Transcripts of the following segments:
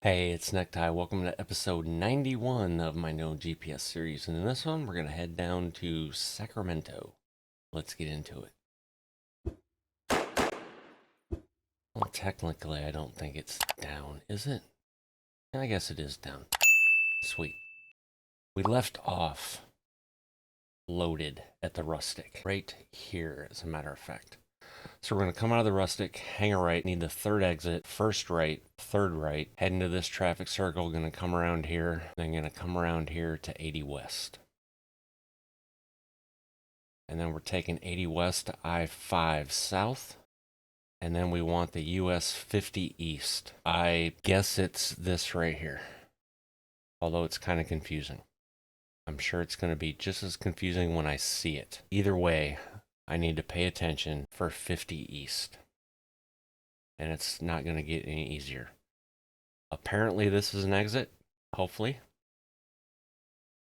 Hey, it's NECKTIE. Welcome to episode 91 of my No GPS series. And in this one, we're going to head down to Sacramento. Let's get into it. Well, technically, I don't think it's down, is it? I guess it is down. Sweet. We left off loaded at the Rustic. Right here, as a matter of fact. So we're going to come out of the Rustic, hang a right, need the third exit, first right, third right, head into this traffic circle, going to come around here, then going to come around here to 80 West. And then we're taking 80 West to I-5 South, and then we want the US 50 East. I guess it's this right here, although it's kind of confusing. I'm sure it's going to be just as confusing when I see it. Either way, I need to pay attention for 50 East. And it's not going to get any easier. Apparently this is an exit, hopefully.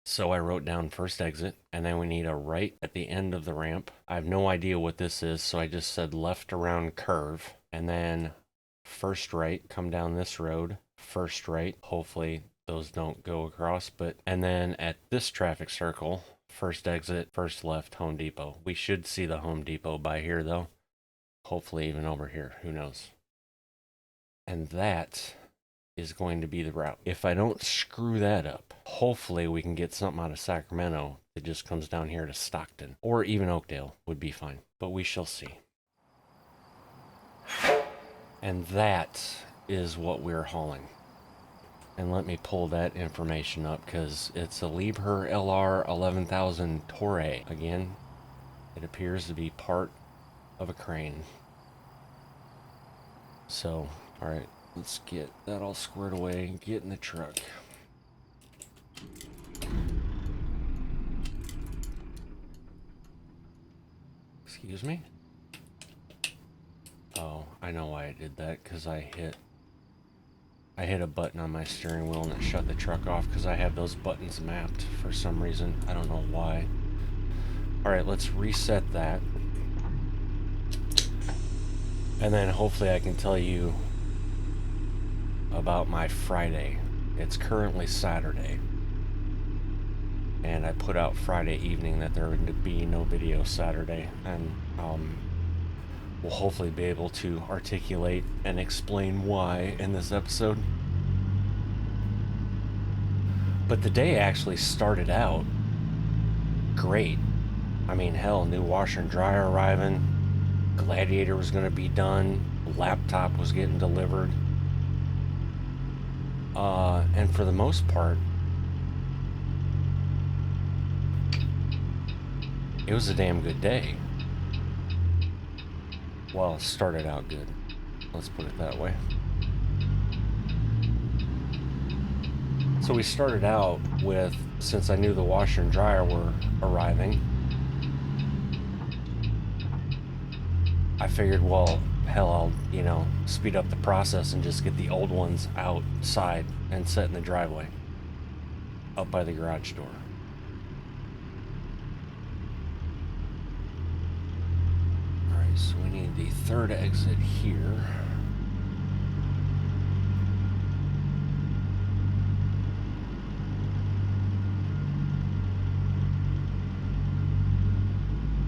So I wrote down first exit, and then we need a right at the end of the ramp. I have no idea what this is, so I just said left around curve, and then first right, come down this road, first right. Hopefully those don't go across, and then at this traffic circle, first exit, first left, Home Depot. We should see the Home Depot by here, though. Hopefully even over here. Who knows? And that is going to be the route. If I don't screw that up, hopefully we can get something out of Sacramento that just comes down here to Stockton. Or even Oakdale would be fine. But we shall see. And that is what we're hauling. And let me pull that information up, because it's a Liebherr LR 11000 Torre. Again, it appears to be part of a crane. So, alright, let's get that all squared away and get in the truck. Excuse me? Oh, I know why I did that, because I hit a button on my steering wheel and it shut the truck off, because I have those buttons mapped for some reason. I don't know why. Alright, let's reset that. And then hopefully I can tell you about my Friday. It's currently Saturday. And I put out Friday evening that there would be no video Saturday. And we'll hopefully be able to articulate and explain why in this episode. But the day actually started out great. I mean, hell, new washer and dryer arriving. Gladiator was going to be done. Laptop was getting delivered. And for the most part, it was a damn good day. Well, it started out good. Let's put it that way. So we started out with, since I knew the washer and dryer were arriving, I figured, well, hell, I'll, speed up the process and just get the old ones outside and set in the driveway, up by the garage door. Alright, so we need the third exit here.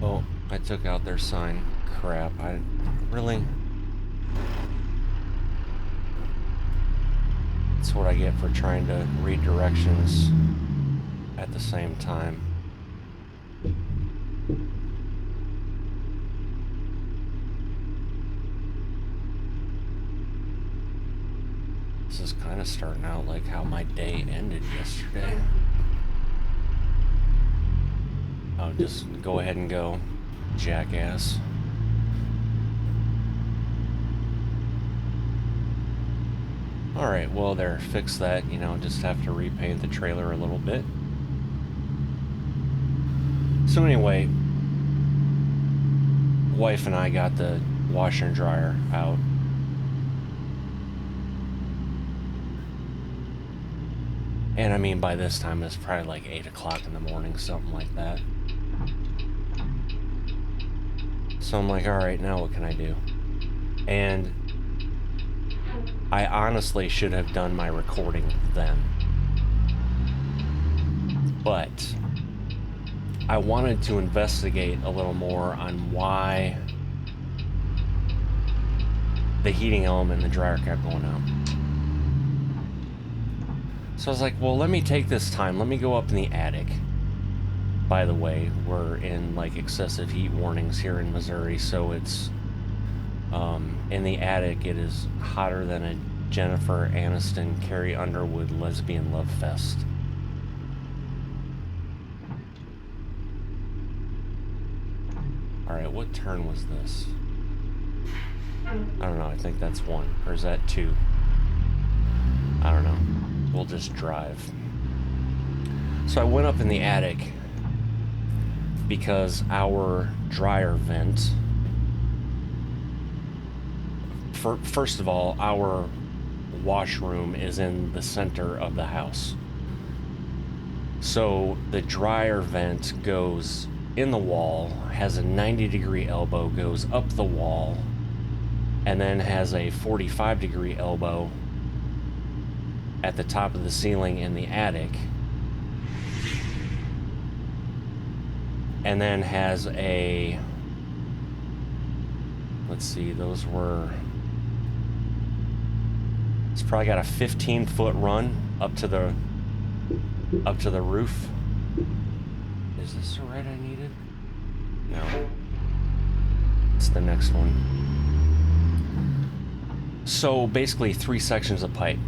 Oh, I took out their sign. Crap, I really... That's what I get for trying to read directions at the same time. This is kind of starting out like how my day ended yesterday. Oh, just go ahead and go, jackass. Alright, well there, fix that, just have to repaint the trailer a little bit. So anyway, wife and I got the washer and dryer out. And I mean, by this time it's probably like 8 o'clock in the morning, something like that. So I'm like, alright, now what can I do? And I honestly should have done my recording then. But I wanted to investigate a little more on why the heating element in the dryer kept going out. So I was like, well, let me take this time. Let me go up in the attic. By the way, we're in like excessive heat warnings here in Missouri, so it's in the attic. It is hotter than a Jennifer Aniston, Carrie Underwood lesbian love fest. All right, what turn was this? I don't know. I think that's 1, or is that 2? I don't know. We'll just drive. So I went up in the attic because our dryer vent, first of all, our washroom is in the center of the house. So the dryer vent goes in the wall, has a 90-degree elbow, goes up the wall, and then has a 45-degree elbow at the top of the ceiling in the attic, and then has a, let's see, those were, it's probably got a 15-foot run up to the roof. Is this the right I needed? No. It's the next one. So basically 3 sections of pipe.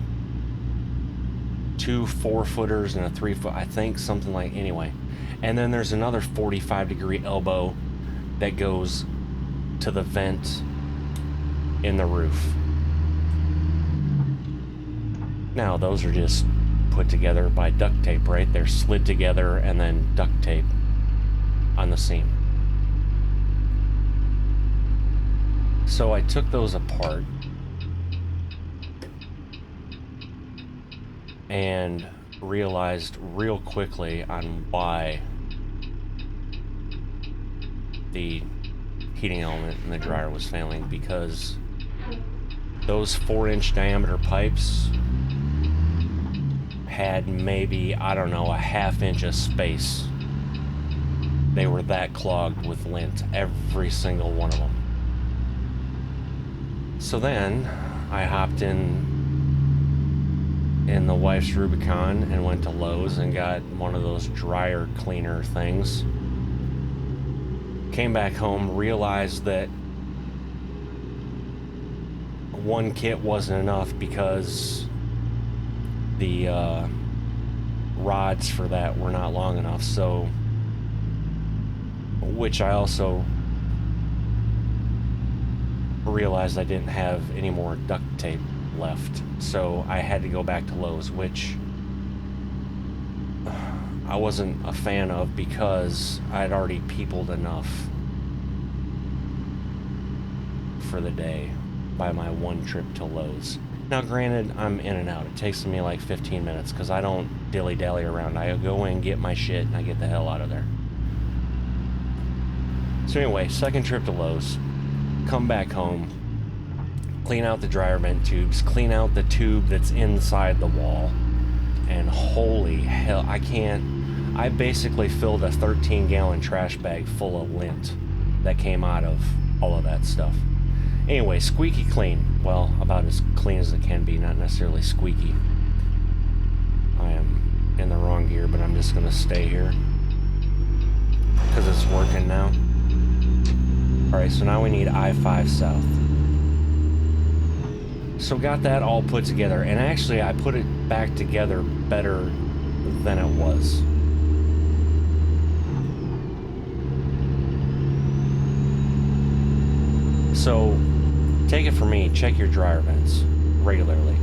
2 4-footers and a 3-foot, I think, something like, anyway. And then there's another 45-degree elbow that goes to the vent in the roof. Now, those are just put together by duct tape, right? They're slid together and then duct tape on the seam. So I took those apart and realized real quickly on why the heating element in the dryer was failing, because those 4-inch diameter pipes had maybe, I don't know, a 1/2 inch of space. They were that clogged with lint, every single one of them. So then I hopped in the wife's Rubicon and went to Lowe's and got one of those dryer cleaner things. Came back home, realized that one kit wasn't enough because the rods for that were not long enough. So, which I also realized I didn't have any more duct tape left, so I had to go back to Lowe's, which I wasn't a fan of because I'd already peopled enough for the day by my one trip to Lowe's. Now granted, I'm in and out. It takes me like 15 minutes because I don't dilly-dally around. I go in, get my shit, and I get the hell out of there. So anyway, second trip to Lowe's. Come back home, clean out the dryer vent tubes, clean out the tube that's inside the wall, and holy hell, I basically filled a 13-gallon trash bag full of lint that came out of all of that stuff. Anyway, squeaky clean. Well, about as clean as it can be, not necessarily squeaky. I am in the wrong gear, but I'm just gonna stay here because it's working now. Alright, so now we need I-5 south. So got that all put together, and actually I put it back together better than it was. So, take it from me, check your dryer vents regularly.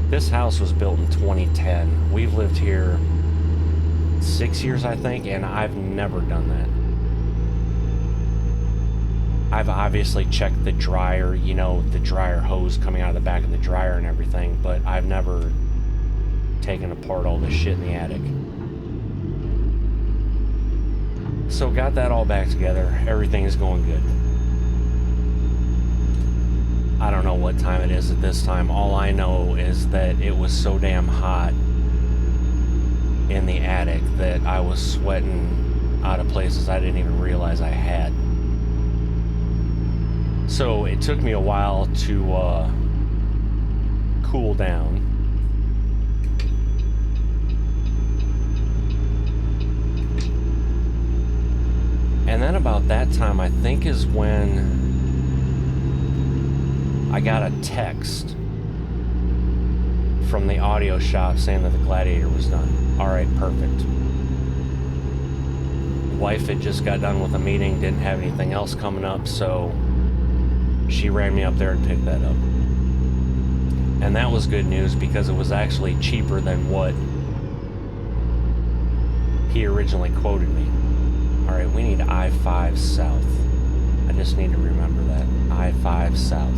This house was built in 2010. We've lived here 6 years, I think, and I've never done that. I've obviously checked the dryer, you know, the dryer hose coming out of the back of the dryer and everything, but I've never taken apart all this shit in the attic. So got that all back together. Everything is going good. I don't know what time it is at this time. All I know is that it was so damn hot in the attic that I was sweating out of places I didn't even realize I had. So it took me a while to cool down. And then about that time, I think, is when I got a text from the audio shop saying that the Gladiator was done. All right, perfect. Wife had just got done with a meeting, didn't have anything else coming up, so she ran me up there and picked that up. And that was good news because it was actually cheaper than what he originally quoted me. All right, we need I-5 South. I just need to remember that. I-5 South.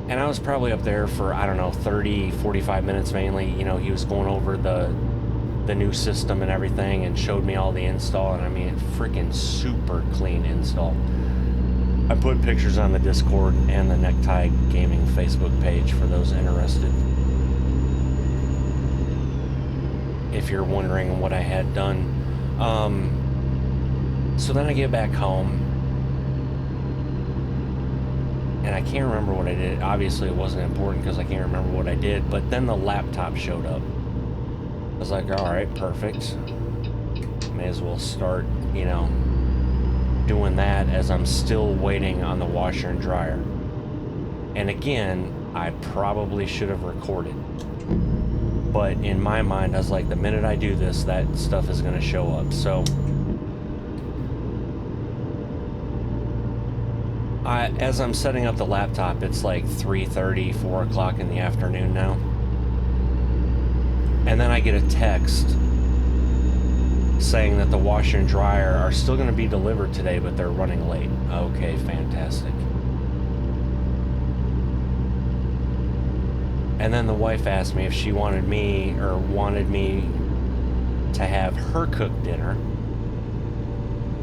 And I was probably up there for, I don't know, 30, 45 minutes mainly. You know, he was going over the new system and everything and showed me all the install. And I mean, freaking super clean install. I put pictures on the Discord and the NECKTIE Gaming Facebook page for those interested. If you're wondering what I had done. So then I get back home, and I can't remember what I did. Obviously it wasn't important because I can't remember what I did, but then the laptop showed up. I was like, all right, perfect. May as well start, you know, doing that as I'm still waiting on the washer and dryer. And again, I probably should have recorded. But in my mind, I was like, the minute I do this, that stuff is going to show up. So as I'm setting up the laptop, it's like 3:30, 4 o'clock in the afternoon now. And then I get a text saying that the washer and dryer are still going to be delivered today, but they're running late. Okay, fantastic. And then the wife asked me if she wanted me to have her cook dinner.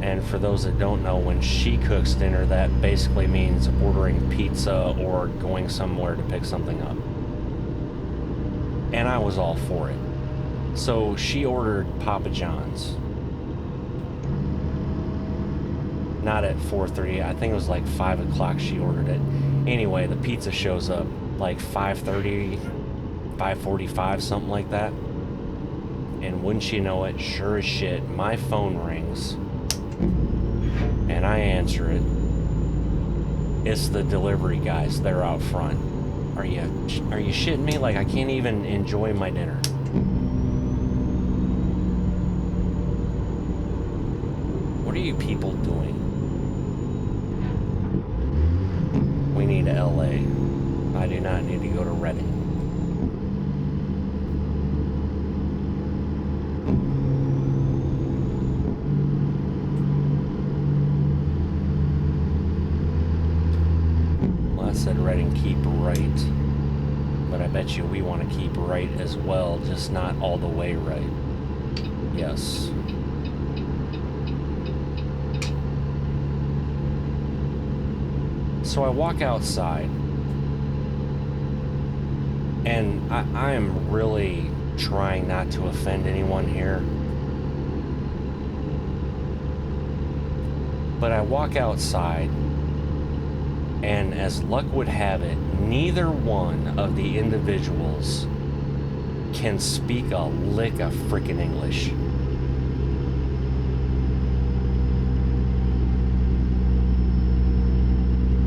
And for those that don't know, when she cooks dinner, that basically means ordering pizza or going somewhere to pick something up. And I was all for it. So she ordered Papa John's. Not at 4:30, I think it was like 5 o'clock she ordered it. Anyway, the pizza shows up like 5:30, 5:45, something like that. And wouldn't you know it, sure as shit, my phone rings. And I answer it. It's the delivery guys, they're out front. Are you shitting me? Like, I can't even enjoy my dinner. What are you people doing? We need LA. I do not need to go to Reading. Well, I said Reading, keep right. But I bet you we want to keep right as well, just not all the way right. Yes. So I walk outside. And I am really trying not to offend anyone here. But I walk outside, and as luck would have it, neither one of the individuals can speak a lick of frickin' English.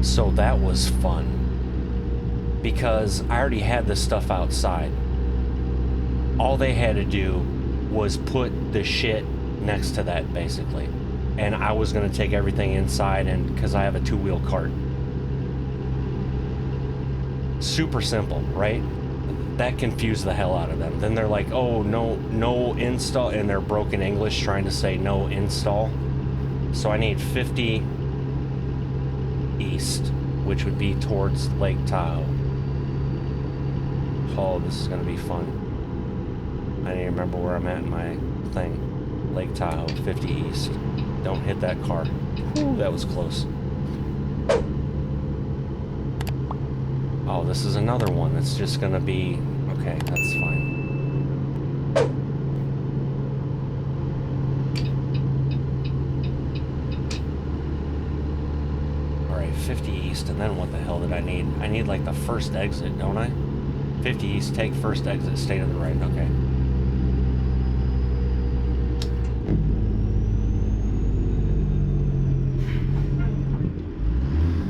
So that was fun. Because I already had this stuff outside. All they had to do was put the shit next to that, basically. And I was going to take everything inside, and because I have a 2-wheel cart. Super simple, right? That confused the hell out of them. Then they're like, oh, no install, and they're broken English trying to say no install. So I need 50 east, which would be towards Lake Tahoe. Oh, this is going to be fun. I need to remember where I'm at in my thing. Lake Tahoe, 50 east. Don't hit that car. Ooh, that was close. this is another one that's just gonna be... Okay, that's fine. Alright, 50 east, and then what the hell did I need? I need like the first exit, don't I? 50 east, take first exit, stay to the right, okay.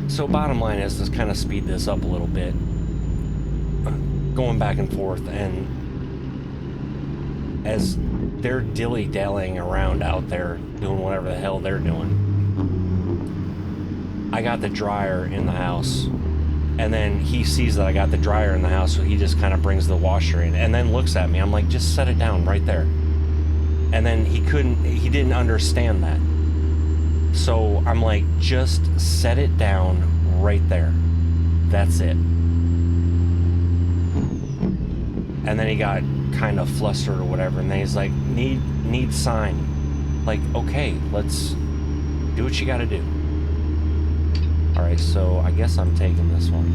So bottom line is, let's kind of speed this up a little bit. Going back and forth, and as they're dilly-dallying around out there doing whatever the hell they're doing, I got the dryer in the house, and then he sees that I got the dryer in the house, so he just kind of brings the washer in and then looks at me. I'm like, just set it down right there. And then he didn't understand that. So I'm like, just set it down right there. That's it. And then he got kind of flustered or whatever, and then he's like, need sign. Like, okay, let's do what you gotta do. Alright, so I guess I'm taking this one.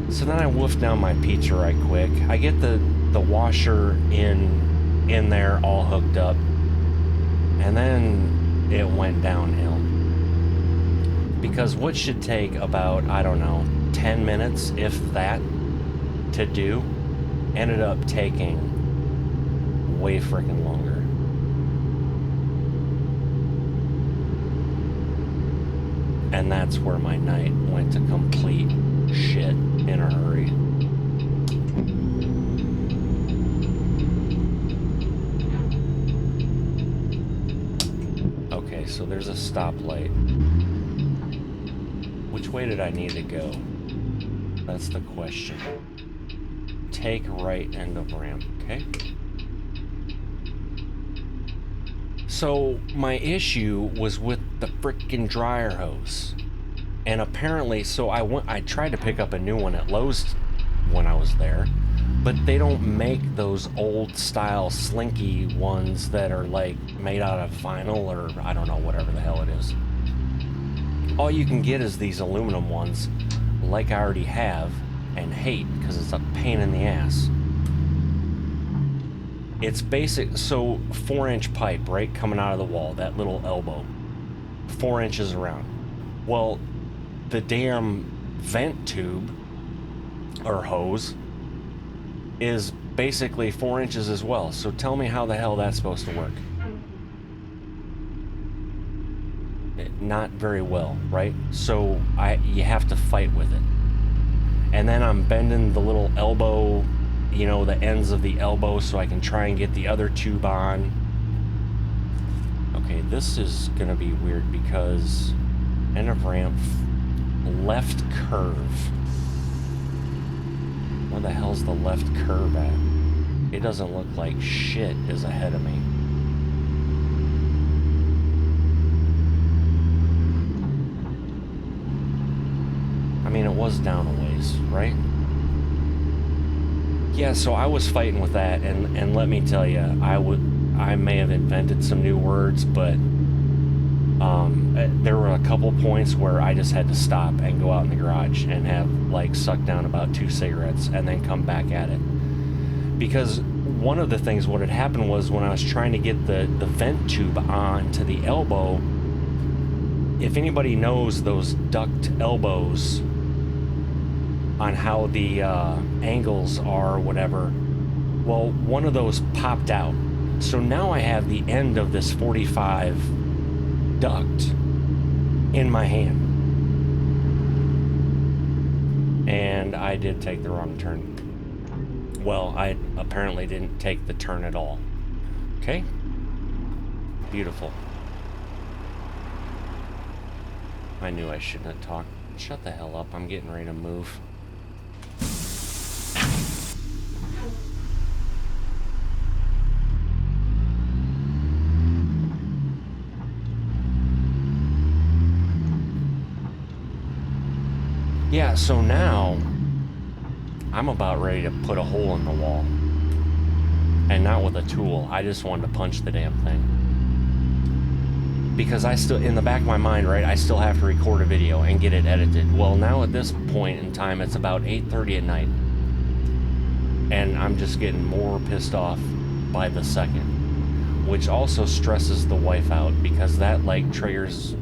So then I wolf down my pizza right quick. I get the washer in there all hooked up, and then it went downhill. Because what should take about, I don't know, 10 minutes, if that, to do, ended up taking way freaking longer. And that's where my night went to complete shit in a hurry. Okay, so there's a stoplight. Which way did I need to go? That's the question. Take right end of ramp, okay? So my issue was with the frickin' dryer hose. And apparently, so I tried to pick up a new one at Lowe's when I was there, but they don't make those old style slinky ones that are like made out of vinyl or I don't know, whatever the hell it is. All you can get is these aluminum ones, like I already have and hate because it's a pain in the ass. It's basic, so 4-inch pipe, right, coming out of the wall, that little elbow, 4 inches around. Well, the damn vent tube or hose is basically 4 inches as well. So tell me how the hell that's supposed to work. Not very well, right? So you have to fight with it. And then I'm bending the little elbow, you know, the ends of the elbow so I can try and get the other tube on. Okay, this is gonna be weird because end of ramp, left curve. Where the hell's the left curve at? It doesn't look like shit is ahead of me. I mean, it was down a ways, right? Yeah, so I was fighting with that, and let me tell you, I may have invented some new words, but there were a couple points where I just had to stop and go out in the garage and have like sucked down about 2 cigarettes and then come back at it. Because one of the things, what had happened was when I was trying to get the vent tube on to the elbow, if anybody knows those duct elbows on how the angles are or whatever, well, one of those popped out. So now I have the end of this 45 duct in my hand. And I did take the wrong turn. Well, I apparently didn't take the turn at all. Okay? Beautiful. I knew I shouldn't have talked. Shut the hell up, I'm getting ready to move. Yeah, so now I'm about ready to put a hole in the wall. And not with a tool. I just wanted to punch the damn thing. because I still, in the back of my mind, right, I still have to record a video and get it edited. Well, now at this point in time, it's about 8:30 at night. And I'm just getting more pissed off by the second. Which also stresses the wife out, because that, like, triggers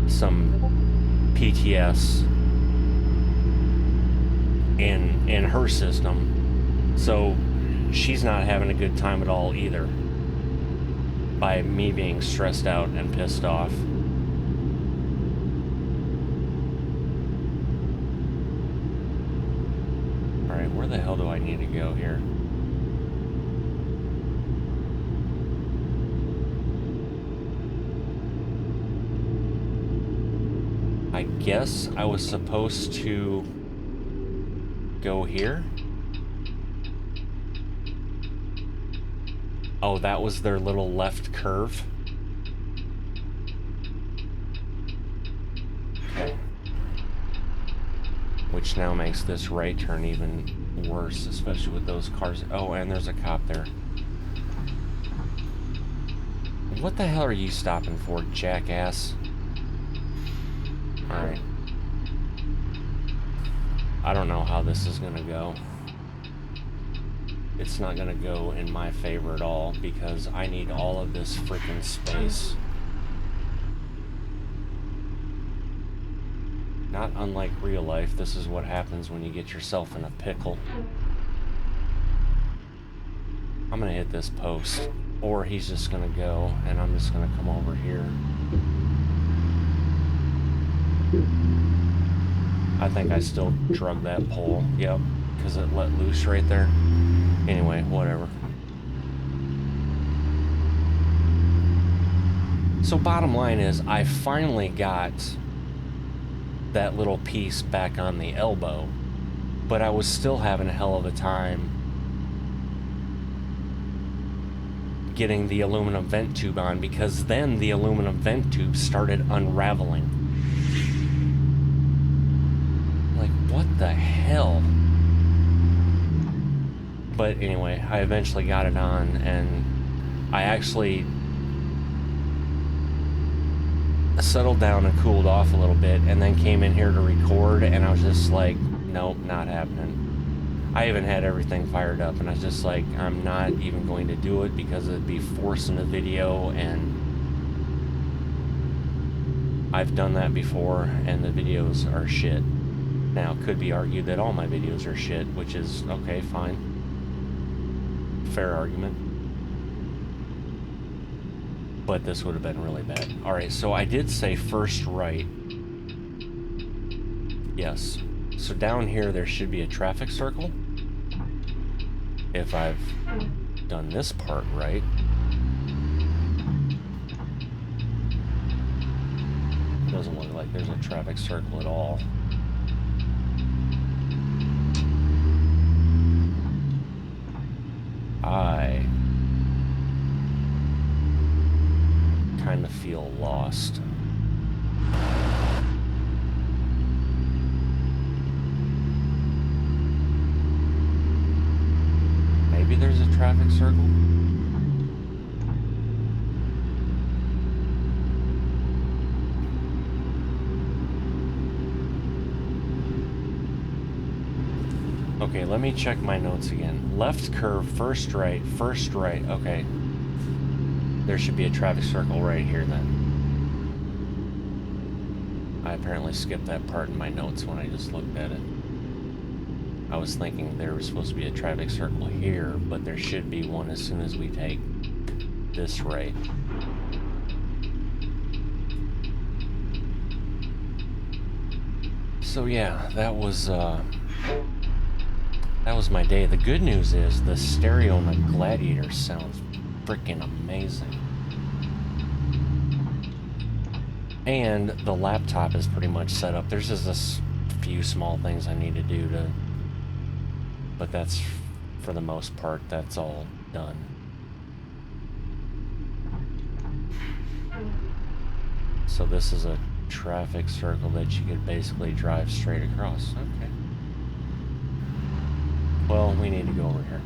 some PTS in her system. So she's not having a good time at all either, by me being stressed out and pissed off. Alright, where the hell do I need to go here? I guess I was supposed to go here? Oh, that was their little left curve. Okay. Which now makes this right turn even worse, especially with those cars. Oh, and there's a cop there. What the hell are you stopping for, jackass? Alright. I don't know how this is gonna go. It's not gonna go in my favor at all, because I need all of this freaking space. Not unlike real life, this is what happens when you get yourself in a pickle. I'm gonna hit this post, or he's just gonna go, and I'm just gonna come over here. I think I still drug that pole, yep, because it let loose right there. Anyway, whatever. So bottom line is, I finally got that little piece back on the elbow, but I was still having a hell of a time getting the aluminum vent tube on, because then the aluminum vent tube started unraveling. Like, what the hell? But anyway, I eventually got it on, and I actually settled down and cooled off a little bit, and then came in here to record, and I was just like, nope, not happening. I even had everything fired up, and I was just like, I'm not even going to do it, because it'd be forcing the video, and I've done that before, and the videos are shit. Now, it could be argued that all my videos are shit, which is, okay, fine. Fair argument. But this would have been really bad. Alright, so I did say first right. Yes. So down here there should be a traffic circle. If I've done this part right. Doesn't look like there's a traffic circle at all. I kind of feel lost. Maybe there's a traffic circle? Okay, let me check my notes again. Left curve, first right, okay. There should be a traffic circle right here then. I apparently skipped that part in my notes when I just looked at it. I was thinking there was supposed to be a traffic circle here, but there should be one as soon as we take this right. So yeah, that was my day. The good news is the stereo on the Gladiator sounds freaking amazing. And the laptop is pretty much set up. There's just a few small things I need to do to... But that's, for the most part, that's all done. So this is a traffic circle that you could basically drive straight across. Okay. Well, we need to go over here.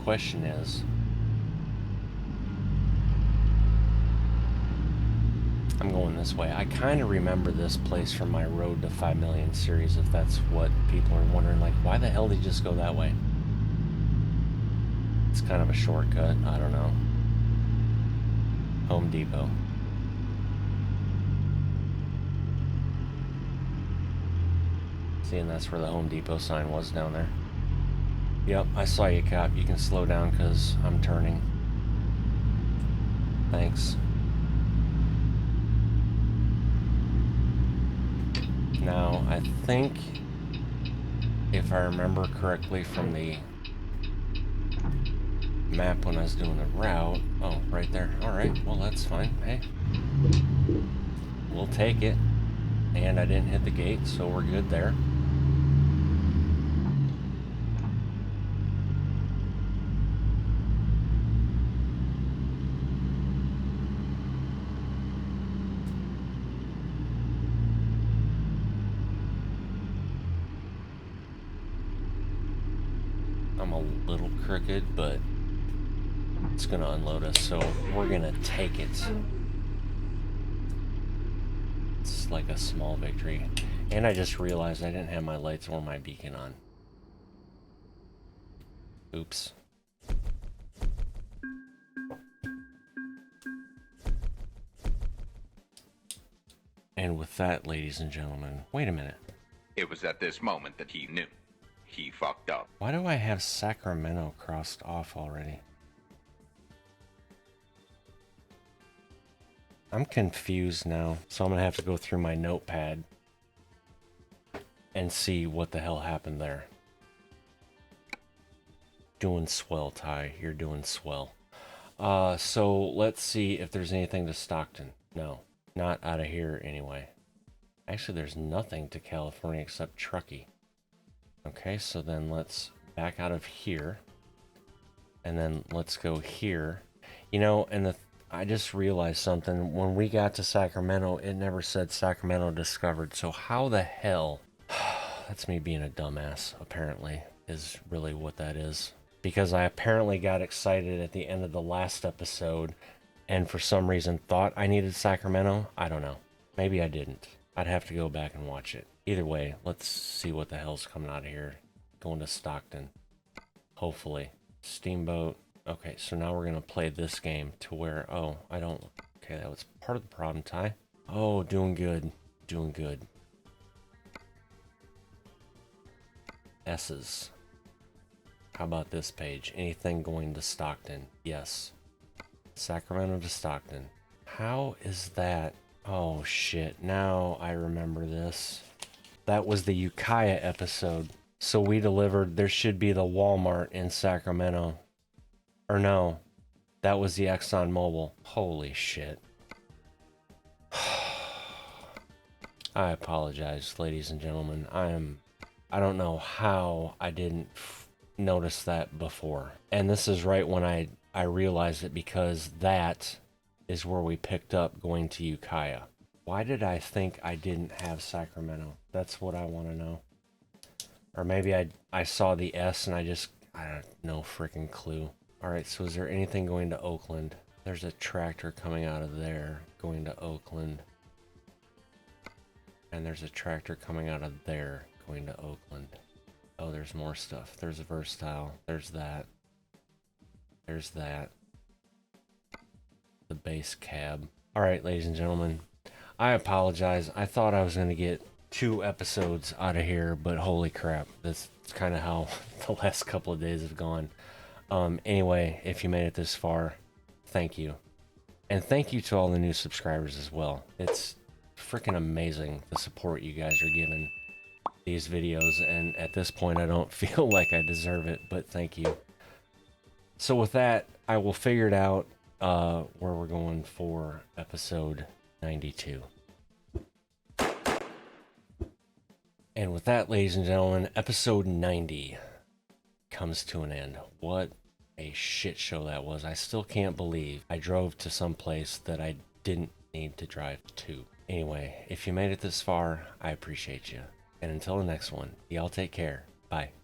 question is, I'm going this way. I kind of remember this place from my Road to 5 Million series, if that's what people are wondering, like, why the hell did he just go that way? It's kind of a shortcut, I don't know. Home Depot. See, and that's where the Home Depot sign was down there. Yep, I saw you, cop. You can slow down because I'm turning. Thanks. Now, I think, if I remember correctly from the map when I was doing the route... Oh, right there. Alright, well that's fine. Hey. We'll take it. And I didn't hit the gate, so we're good there. I'm a little crooked, but it's gonna unload us, so we're gonna take it. It's like a small victory. And I just realized I didn't have my lights or my beacon on. Oops. And with that, ladies and gentlemen, wait a minute. It was at this moment that he knew. He fucked up. Why do I have Sacramento crossed off already? I'm confused now, so I'm gonna have to go through my notepad and see what the hell happened there. Doing swell, Ty. You're doing swell. So let's see if there's anything to Stockton. No, not out of here anyway. Actually, there's nothing to California except Truckee. Okay, so then let's back out of here. And then let's go here. You know, and I just realized something. When we got to Sacramento, it never said Sacramento discovered. So how the hell... That's me being a dumbass, apparently, is really what that is. Because I apparently got excited at the end of the last episode, and for some reason thought I needed Sacramento. I don't know. Maybe I didn't. I'd have to go back and watch it. Either way, let's see what the hell's coming out of here. Going to Stockton. Hopefully. Steamboat. Okay, so now we're going to play this game to where... Oh, I don't... Okay, that was part of the problem, Ty. Oh, doing good. Doing good. S's. How about this page? Anything going to Stockton? Yes. Sacramento to Stockton. How is that? Oh, shit. Now I remember this. That was the Ukiah episode. So we delivered... There should be the Walmart in Sacramento. Or no. That was the ExxonMobil. Holy shit. I apologize, ladies and gentlemen. I don't know how I didn't notice that before. And this is right when I realized it, because that is where we picked up going to Ukiah. Why did I think I didn't have Sacramento? That's what I want to know. Or maybe I saw the S and I have no freaking clue. Alright, so is there anything going to Oakland? There's a tractor coming out of there going to Oakland. And there's a tractor coming out of there going to Oakland. Oh, there's more stuff. There's a Versatile. There's that. There's that. The base cab. Alright, ladies and gentlemen. I apologize. I thought I was going to get 2 episodes out of here, but holy crap. That's kind of how the last couple of days have gone. Anyway, if you made it this far, thank you. And thank you to all the new subscribers as well. It's freaking amazing the support you guys are giving these videos, and at this point I don't feel like I deserve it, but thank you. So with that, I will figure it out where we're going for episode 92. And with that, ladies and gentlemen, episode 90 comes to an end. What a shit show that was. I still can't believe I drove to some place that I didn't need to drive to. Anyway, if you made it this far, I appreciate you. And until the next one, y'all take care. Bye.